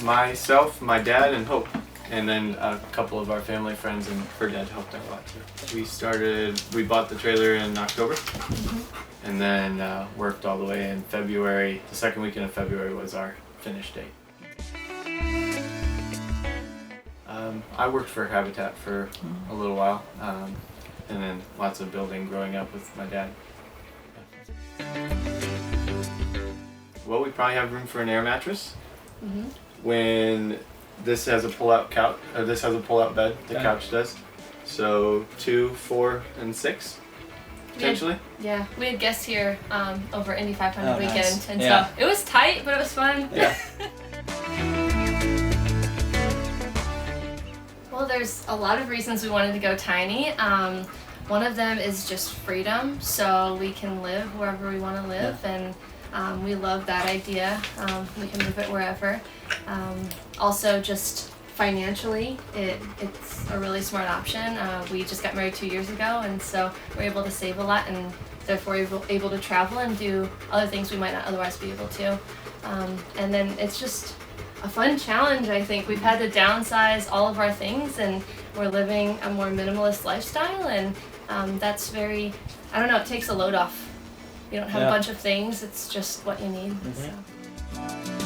Myself, my dad, and Hope, and then a couple of our family friends, and her dad helped out a lot too. We bought the trailer in October, and then worked all the way in February. The second weekend of February was our finish date. I worked for Habitat for a little while, and then lots of building growing up with my dad. Well, we probably have room for an air mattress. When this has a pull-out couch, or this has a pull-out bed, the couch does. So 2, 4, and 6, potentially. Yeah, we had guests here over Indy 500 weekend, nice. and so it was tight, but it was fun. Yeah. Well, there's a lot of reasons we wanted to go tiny. One of them is just freedom, so we can live wherever we want to live, and we love that idea. We can move it wherever. Also, just financially, it's a really smart option. We just got married 2 years ago, and so we're able to save a lot, and therefore able to travel and do other things we might not otherwise be able to. And then it's just a fun challenge, I think. We've had to downsize all of our things, and we're living a more minimalist lifestyle, and that's very, I don't know, it takes a load off. You don't have a bunch of things, it's just what you need. So.